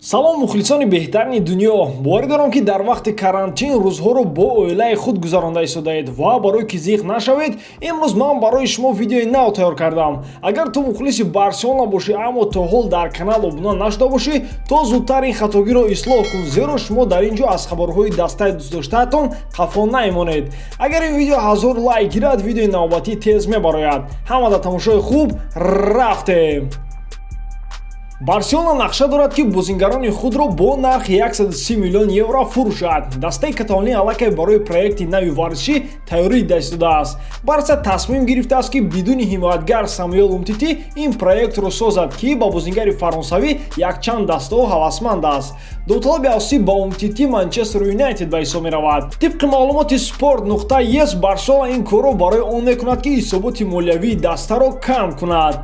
салом мухлисони беҳтарини дунё. боварӣ дорам ки дар вақти карантин рӯзҳоро бо оилаи худ гузаронда истодаед ва барои ки зиқ нашавед, имрӯз ман барои шумо видеои нав тайёр кардам. агар ту мухлиси барселона бошӣ, аммо то ҳол дар канал обуна нашуда бошӣ, то зудтар ин хатогиро ислоҳ кун, зеро шумо дар ин ҷо аз хабарҳои дастаи дӯстдоштаатон хафо наимонед. агар ин видео 1000 лайк гирад, видеои навбатӣ тез мебарояд. ҳамада тамошои хуб, рафтем. барселона нақша дорад ки бозингарони худро бо нархи 130 миллион евро фурӯшад. дастаи каталонӣ аллакай барои проекти нави варзишӣ тайёрӣ даст додааст. барса тасмим гирифтааст ки бидуни ҳимоятгар Самуэл Умтити ин проектро созад, ки ба бозингари фаронсавӣ якчанд дастаҳо ҳавасманд аст. довталаби асосӣ ба Умтити Манчестер Юнайтед ба ҳисоб меравад. тибқи маълумоти sport.es Барселона ин корро барои он мекунад ки ҳисоботи молиявии дастаро кам кунад.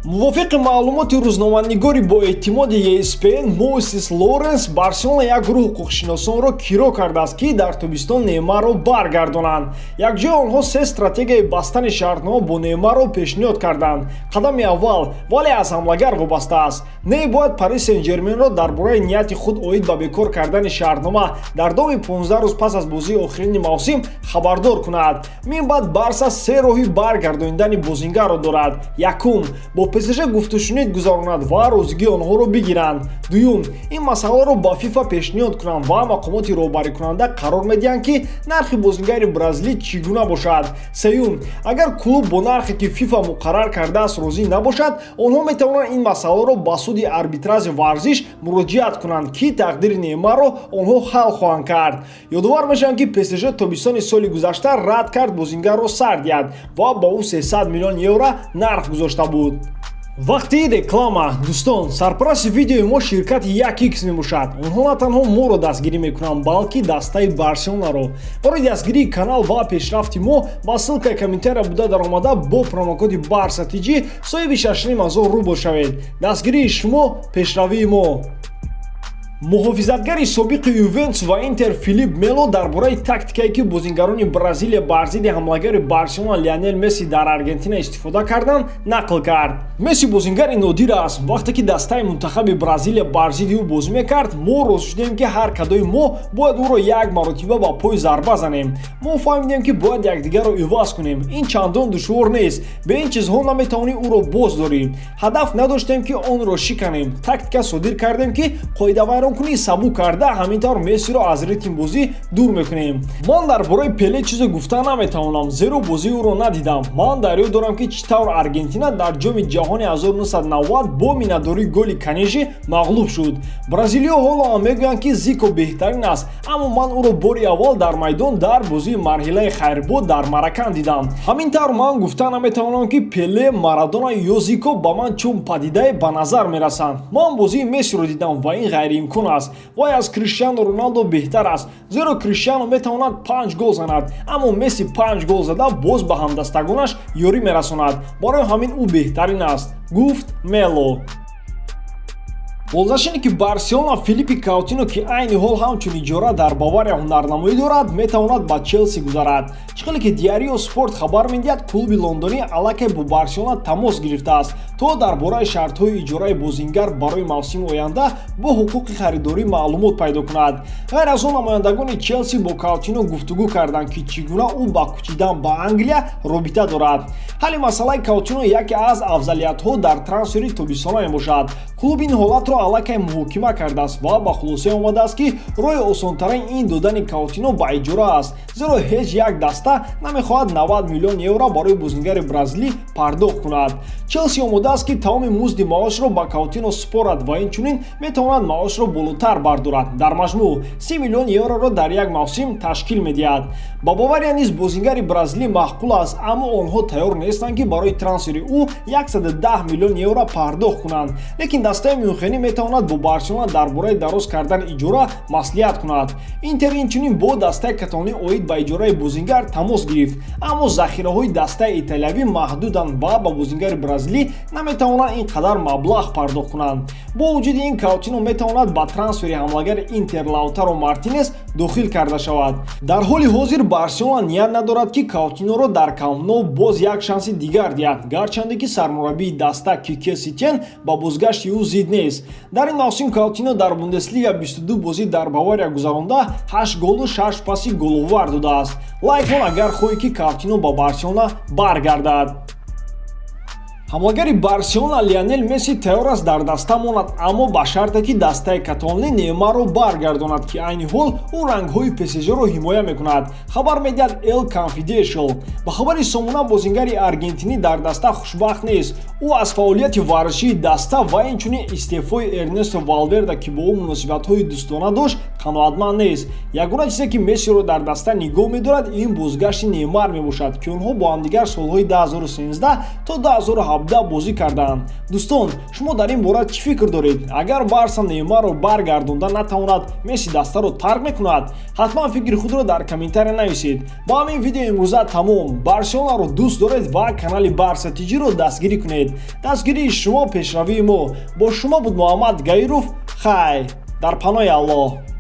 мувофиқи маълумоти рӯзноманигори боэътимоди ESPN Моисес Лоренс, Барселона як гурӯҳ ҳуқуқшиносонро киро кардааст, ки дар тобистон Неймарро баргардонанд. якҷоя онҳо се стратегияи бастани шартнома бо Неймарро пешниҳод карданд. қадами аввал, вале аз ҳамлагар вобаста аст. Ней бояд Пари Сен-Жерменро дар бораи нияти худ оид ба бекор кардани шартнома дар давоми 15 рӯз пас аз бозии охирини мавсим хабардор кунад. мин баъд Барса се роҳи баргардониндани бозингарро дорад. якум, бо ПСЖ гуфтушунид гузаронад ва розигии онҳоро бигиранд. дуюм, ин масъаларо ба FIFA пешниҳод кунанд ва мақомоти роҳбарикунанда қарор медиҳанд ки нархи бозингари бразилӣ чӣ гуна бошад. сеюм, агар клуб бо нархе ки FIFA муқаррар кардааст розӣ набошад, онҳо метавонанд ин масъаларо ба суди арбитражи варзиш муроҷиат кунанд, ки тақдири Неймарро онҳо ҳал хоҳанд кард. ёдовар мешавам ки ПСЖ тобистони соли гузашта рад кард бозингарро сар диҳад ва ба ӯ 300 миллион евро нарх гузошта буд. вақти реклама. дӯстон, сарпарасти видеои мо ширкати 1x мебошад. онҳо на танҳо моро дастгирӣ мекунанд, балки дастаи барселонаро. барои дастгирии канал ва пешрафти мо ба ссилкаи комментария буда даромада бо промокоди BARSATG соҳиби 6500 рубл шавед. дастгирии шумо пешравии мо. муҳофизатгари собиқи Ювентус ва Интер Филип Мело дар бораи тактикае ки бозингарони Бразилия бар зидди ҳамлагари Барселона Лионел Месси дар Аргентина истифода карданд, нақл кард. Месси бозингари нодир аст. вақте ки дастаи мунтахаби Бразилия бар зидди ӯ бозӣ мекард, мо розӣ шудем ки ҳар кадои мо бояд ӯро як маротиба ба пой зарба занем. мо фаҳмидем ки бояд якдигарро иваз кунем. ин чандон душвор нест. бе ин чизҳо наметавонӣ ӯро боздорӣ. ҳадаф надоштем ки онро шиканем. тактика содир кардем ки қоидавайро кунӣ сабук карда ҳамин тавр Мессиро аз ритм бозӣ дур мекунем. ман дар бораи Пеле чизе гуфта наметавонам, зеро бозии ӯро надидам. ман дар ёд дорам ки чӣ тавр Аргентина дар ҷоми ҷаҳони 1990 бо минатдории голи Канежи мағлуб шуд. бразилиё ҳоло ҳам мегӯянд ки Зико беҳтарин аст, аммо ман ӯро бори аввал дар майдон дар бозии марҳилаи хайрбод дар Маракан дидам. ҳамин тавр ман гуфта наметавонам ки Пеле, Марадона ё Зико ба ман чун падидае ба назар мерасанд. ман бозии Мессиро дидам ва ин ғайриимкон аст. вай аз Криштиану Роналдо беҳтар аст, зеро Криштиану метавонад 5 гол занад, аммо Месси 5 гол зада боз ба ҳамдастагонаш ёрӣ мерасонад. барои ҳамин ӯ беҳтарин аст, гуфт Мело. болзашине ки Барселона Филиппи КОУТИНÖ ки айни ҳол ҳамчун иҷора дар Бавария ҳунарнамоӣ дорад, метавонад ба Челси гузарад. чихеле ки Диарио Спорт хабар медиҳад, клуби лондонӣ аллакай бо Барселона тамос гирифтааст, то дар бораи шартҳои иҷораи бозингар барои мавсими оянда бо ҳуқуқи харидорӣ маълумот пайдо кунад. ғайр аз он, намояндагони Челси бо КОУТИНÖ гуфтугӯ карданд ки чӣ гуна ӯ ба кӯчидан ба Англия робита дорад. ҳалли масъалаи КОУТИНÖ яке аз афзалиятҳо дар трансфери тобистона мебошад. клуб ин ҳолатро аллакай муҳокима кардааст ва ба хулосае омадааст ки роҳи осонтарин ин додани КОУТИНÖ ба иҷора аст, зеро ҳеҷ як даста намехоҳад 90 миллион евро барои бозингари бразилӣ пардохт кунад. Челси омодааст ки тамоми музди маошро ба КОУТИНÖ супорад ва инчунин метавонад маошро болотар бардорад. дар маҷмӯъ 30 миллион евроро дар як мавсим ташкил медиҳад. ба Бавария низ бозингари бразилӣ маъқул аст, аммо онҳо тайёр нестанд ки барои трансфери ӯ 110 миллион евро пардохт кунанд. лекин дастаи мюнхенӣ метавонад бо Барселона дар бораи дароз кардани иҷора маслиҳат кунад. Интер инчунин бо дастаи каталонӣ оид ба иҷораи бозингар тамос гирифт, аммо захираҳои дастаи италиявӣ маҳдуданд ва ба бозингари бразилӣ наметавонанд ин қадар маблағ пардохт кунанд. бо вуҷуди ин КОУТИНÖ метавонад ба трансфери ҳамлагари Интер Лаутаро Мартинес дохил карда шавад. Дар ҳоли ҳозир Барселона ният надорад ки КОУТИНÖро дар КОУТИНÖ боз як шанси дигар диҳад, гарчанде ки сармураббии даста Кике Сетьен ба бозгашти ӯ зид нест. Дар ин мавсим КОУТИНÖ дар Бундеслига 22 бозӣ дар Бавария гузаронда 8 голу 6 паси головар додааст. Лайк кун агар хоҳӣ ки КОУТИНÖ ба Барселона баргардад. ҳамлагари Барселона Лионел Месси тайёр аст дар даста монад, аммо ба шарте ки дастаи католонӣ Неймарро баргардонад ки айни ҳол ӯ рангҳои ПСЖро ҳимоя мекунад. Хабар медиҳад El Confidencial. Ба хабари сомона бозингари аргентинӣ дар даста хушбахт нест. ӯ аз фаъолияти варзишии даста ва инчунин истеъфои Эрнесто Валверде ки бо ӯ муносибатҳои дӯстона дошт қаноатманд нест. Ягона чизе ки Мессиро дар даста нигоҳ медорад ин бозгашти Неймар мебошад ки онҳо бо ҳамдигар солҳои 2013 то 2017 бозӣ кардаанд. Дӯстон, шумо дар ин бора чӣ фикр доред? Агар Барса Неймарро баргардонда натавонад, Месси дастаро тарк мекунад? Ҳатман фикри худро дар комментария нависед. Ба ҳамин видео имрӯза тамом. Барселонаро дӯст доред ва канали Барса Тиҷиро дастгирӣ кунед. Дастгирии шумо пешравии мо. Бо шумо буд Муҳаммад Гаиров. Хайр. Дар паноҳи Аллоҳ.